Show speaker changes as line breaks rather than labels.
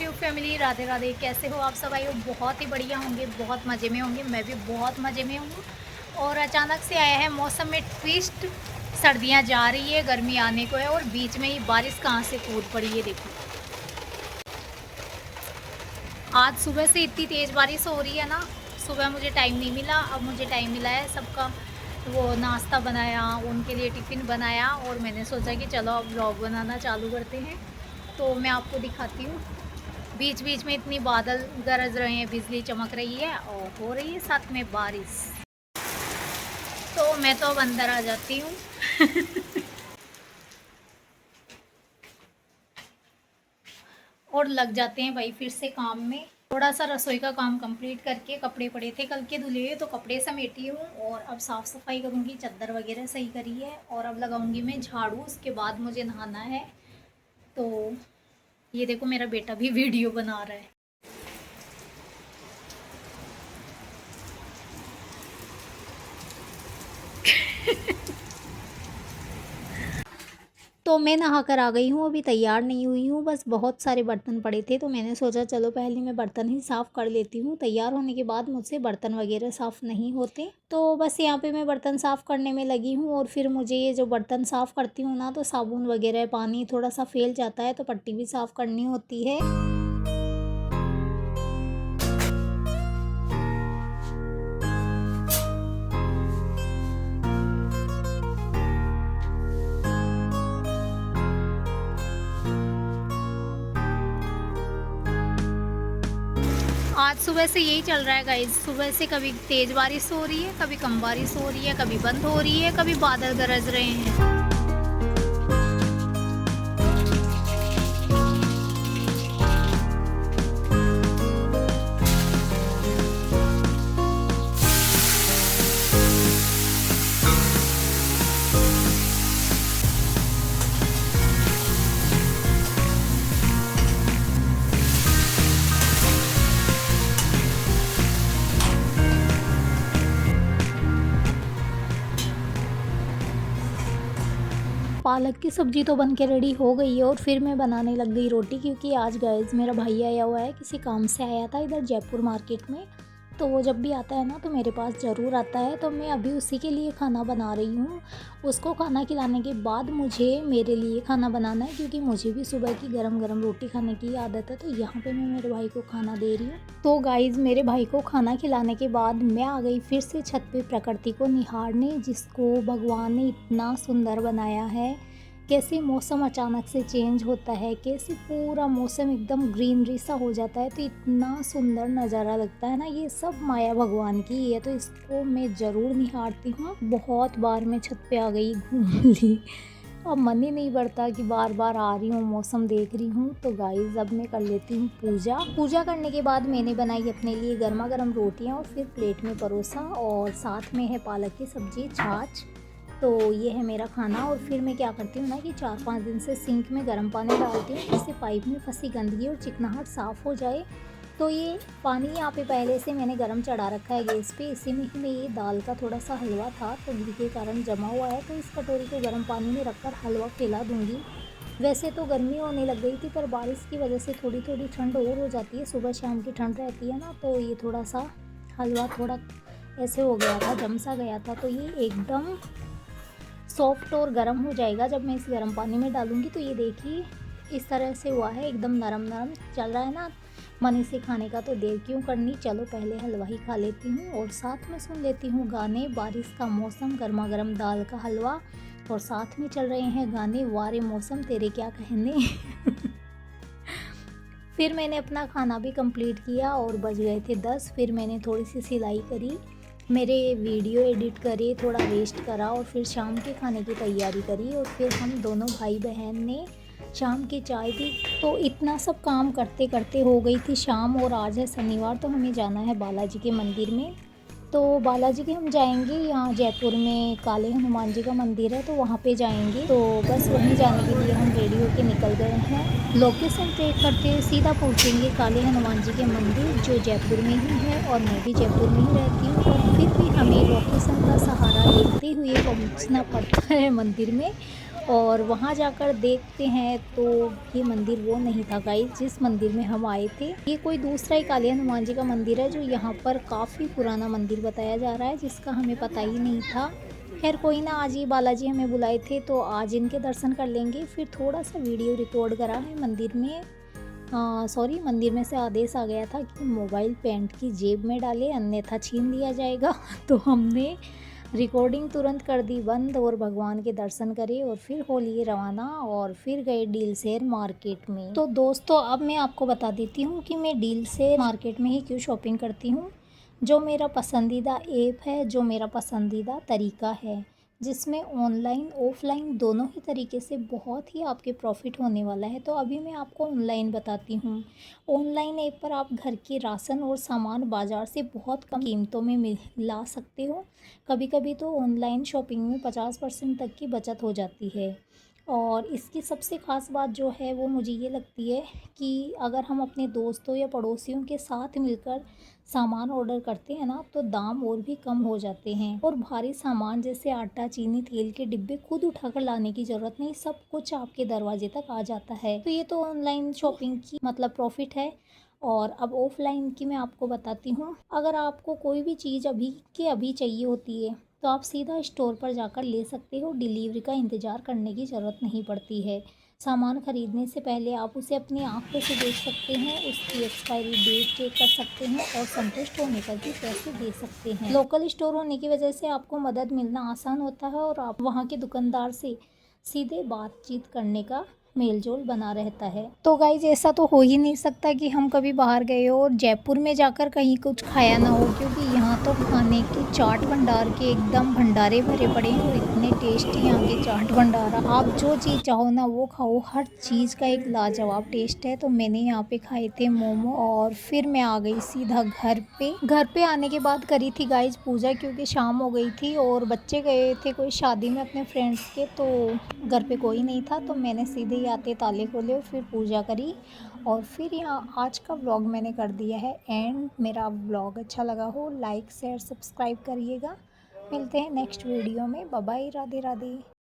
YouTube family, Radhe Radhe. कैसे हो आप सब? आई हो बहुत ही बढ़िया होंगे, बहुत मज़े में होंगे। मैं भी बहुत मज़े में हूँ। और अचानक से आया है मौसम में ट्विस्ट। सर्दियाँ जा रही है, गर्मी आने को है और बीच में ही बारिश कहाँ से कूद पड़ी है देखो। आज सुबह से इतनी तेज़ बारिश हो रही है ना। सुबह मुझे टाइम नहीं मिला, अब मुझे टाइम मिला है। सबका वो नाश्ता बनाया, उनके लिए टिफ़िन बनाया और मैंने सोचा कि चलो अब व्लॉग बनाना चालू करते हैं। तो मैं आपको दिखाती हूँ। बीच बीच में इतनी बादल गरज रहे हैं, बिजली चमक रही है और हो रही है साथ में बारिश। तो मैं तो अब अंदर आ जाती हूँ। और लग जाते हैं भाई फिर से काम में। थोड़ा सा रसोई का काम कंप्लीट करके, कपड़े पड़े थे कल के धुले हुए तो कपड़े समेटी हूँ और अब साफ़ सफाई करूँगी, चादर वगैरह सही करी है और अब लगाऊंगी मैं झाड़ू। उसके बाद मुझे नहाना है। तो ये देखो मेरा बेटा भी वीडियो बना रहा है। तो मैं नहा कर आ गई हूँ, अभी तैयार नहीं हुई हूँ। बस बहुत सारे बर्तन पड़े थे तो मैंने सोचा चलो पहले मैं बर्तन ही साफ़ कर लेती हूँ। तैयार होने के बाद मुझसे बर्तन वगैरह साफ़ नहीं होते। तो बस यहाँ पे मैं बर्तन साफ़ करने में लगी हूँ और फिर मुझे ये जो बर्तन साफ़ करती हूँ ना तो साबुन वगैरह पानी थोड़ा सा फैल जाता है तो पट्टी भी साफ़ करनी होती है। आज सुबह से यही चल रहा है गाइस। सुबह से कभी तेज़ बारिश हो रही है, कभी कम बारिश हो रही है, कभी बंद हो रही है, कभी बादल गरज रहे हैं। पालक की सब्ज़ी तो बन के रेडी हो गई है और फिर मैं बनाने लग गई रोटी, क्योंकि आज गाइस मेरा भाई आया हुआ है, किसी काम से आया था इधर जयपुर मार्केट में। तो वो जब भी आता है ना तो मेरे पास ज़रूर आता है। तो मैं अभी उसी के लिए खाना बना रही हूँ। उसको खाना खिलाने के बाद मुझे मेरे लिए खाना बनाना है, क्योंकि मुझे भी सुबह की गरम गरम रोटी खाने की आदत है। तो यहाँ पे मैं मेरे भाई को खाना दे रही हूँ। तो गाइस मेरे भाई को खाना खिलाने के बाद मैं आ गई फिर से छत पे प्रकृति को निहारने, जिसको भगवान ने इतना सुंदर बनाया है। कैसे मौसम अचानक से चेंज होता है, कैसे पूरा मौसम एकदम ग्रीनरी सा हो जाता है, तो इतना सुंदर नज़ारा लगता है ना। ये सब माया भगवान की ही है, तो इसको मैं ज़रूर निहारती हूँ। बहुत बार मैं छत पे आ गई, घूम ली, अब मन ही नहीं बढ़ता कि बार बार आ रही हूँ, मौसम देख रही हूँ। तो गाइस अब मैं कर लेती हूँ पूजा। पूजा करने के बाद मैंने बनाई अपने लिए गर्मा गर्म रोटियाँ और फिर प्लेट में परोसा और साथ में है पालक की सब्ज़ी, छाछ। तो ये है मेरा खाना। और फिर मैं क्या करती हूँ ना कि 4-5 दिन से सिंक में गर्म पानी डालती हूँ, जिससे पाइप में फंसी गंदगी और चिकनाहट साफ़ हो जाए। तो ये पानी यहाँ पे पहले से मैंने गरम चढ़ा रखा है गैस पे। इसी में ही मैं ये दाल का थोड़ा सा हलवा था तो घी के कारण जमा हुआ है, तो इस कटोरी को गर्म पानी में रखकर हलवा फैला दूँगी। वैसे तो गर्मी होने लग गई थी, पर बारिश की वजह से थोड़ी थोड़ी ठंड और हो जाती है, सुबह शाम की ठंड रहती है ना। तो ये थोड़ा सा हलवा थोड़ा ऐसे हो गया था, जम सा गया था। तो ये एकदम सॉफ्ट और गर्म हो जाएगा जब मैं इस गर्म पानी में डालूँगी। तो ये देखिए इस तरह से हुआ है, एकदम नरम नरम चल रहा है ना। मन इसे खाने का तो देर क्यों करनी, चलो पहले हलवा ही खा लेती हूँ और साथ में सुन लेती हूँ गाने। बारिश का मौसम, गर्मा गर्म दाल का हलवा और साथ में चल रहे हैं गाने, वारे मौसम तेरे क्या कहने। फिर मैंने अपना खाना भी कंप्लीट किया और बज गए थे 10। फिर मैंने थोड़ी सी सिलाई करी, मेरे वीडियो एडिट करे, थोड़ा रेस्ट करा और फिर शाम के खाने की तैयारी करी। और फिर हम दोनों भाई बहन ने शाम की चाय पी। तो इतना सब काम करते करते हो गई थी शाम। और आज है शनिवार तो हमें जाना है बालाजी के मंदिर में। तो बालाजी के हम जाएंगे, यहाँ जयपुर में काले हनुमान जी का मंदिर है तो वहाँ पे जाएंगे। तो बस वहीं जाने के लिए हम रेडी होके निकल गए हैं। लोकेशन ट्रैक करते हुए सीधा पहुँचेंगे काले हनुमान जी के मंदिर, जो जयपुर में ही है और मैं भी जयपुर में ही रहती हूँ। और फिर भी हमें लोकेशन का सहारा लेते हुए पहुँचना पड़ता है मंदिर में। और वहाँ जाकर देखते हैं तो ये मंदिर वो नहीं था गाइस जिस मंदिर में हम आए थे। ये कोई दूसरा ही काली हनुमान जी का मंदिर है जो यहाँ पर काफ़ी पुराना मंदिर बताया जा रहा है, जिसका हमें पता ही नहीं था। खैर कोई ना, आज ये बालाजी हमें बुलाए थे तो आज इनके दर्शन कर लेंगे। फिर थोड़ा सा वीडियो रिकॉर्ड करा है मंदिर में। सॉरी, मंदिर में से आदेश आ गया था कि मोबाइल पैंट की जेब में डाले अन्यथा छीन लिया जाएगा। तो हमने रिकॉर्डिंग तुरंत कर दी बंद और भगवान के दर्शन करे और फिर हो लिए रवाना और फिर गए डील शेयर मार्केट में। तो दोस्तों अब मैं आपको बता देती हूँ कि मैं डील शेयर मार्केट में ही क्यों शॉपिंग करती हूँ। जो मेरा पसंदीदा ऐप है, जो मेरा पसंदीदा तरीका है, जिसमें ऑनलाइन ऑफलाइन दोनों ही तरीके से बहुत ही आपके प्रॉफिट होने वाला है। तो अभी मैं आपको ऑनलाइन बताती हूँ। ऑनलाइन ऐप पर आप घर के राशन और सामान बाज़ार से बहुत कम कीमतों में ला सकते हो। कभी कभी तो ऑनलाइन शॉपिंग में 50% तक की बचत हो जाती है। और इसकी सबसे ख़ास बात जो है वो मुझे ये लगती है कि अगर हम अपने दोस्तों या पड़ोसियों के साथ मिलकर सामान ऑर्डर करते हैं ना तो दाम और भी कम हो जाते हैं। और भारी सामान जैसे आटा, चीनी, तेल के डिब्बे खुद उठाकर लाने की ज़रूरत नहीं, सब कुछ आपके दरवाजे तक आ जाता है। तो ये तो ऑनलाइन शॉपिंग की मतलब प्रॉफिट है। और अब ऑफ़लाइन की मैं आपको बताती हूँ। अगर आपको कोई भी चीज़ अभी के अभी चाहिए होती है तो आप सीधा स्टोर पर जाकर ले सकते हो। डिलीवरी का इंतज़ार करने की ज़रूरत नहीं पड़ती है। सामान खरीदने से पहले आप उसे अपनी आँखों से देख सकते हैं, उसकी एक्सपायरी डेट चेक कर सकते हैं और संतुष्ट होने पर भी पैसे दे सकते हैं। लोकल स्टोर होने की वजह से आपको मदद मिलना आसान होता है और आप वहाँ के दुकानदार से सीधे बातचीत करने का मेल-जोल बना रहता है। तो गाइज़ ऐसा तो हो ही नहीं सकता कि हम कभी बाहर गए हो और जयपुर में जाकर कहीं कुछ खाया ना हो, क्योंकि यहाँ तो खाने के चाट भंडार के एकदम भंडारे भरे पड़े हैं और इतने टेस्टी यहाँ के चाट भंडार। आप जो चीज़ चाहो ना वो खाओ, हर चीज़ का एक लाजवाब टेस्ट है। तो मैंने यहाँ पे खाए थे मोमो और फिर मैं आ गई सीधा घर पे। घर पे आने के बाद करी थी गाइज़ पूजा, क्योंकि शाम हो गई थी और बच्चे गए थे कोई शादी में अपने फ्रेंड्स के, तो घर पे कोई नहीं था। तो मैंने सीधे ही आते ताले खोले और फिर पूजा करी और फिर यहाँ आज का व्लॉग मैंने कर दिया है एंड। मेरा व्लॉग अच्छा लगा हो लाइक शेयर सब्सक्राइब करिएगा। मिलते हैं नेक्स्ट वीडियो में। Bye bye, Radhe Radhe.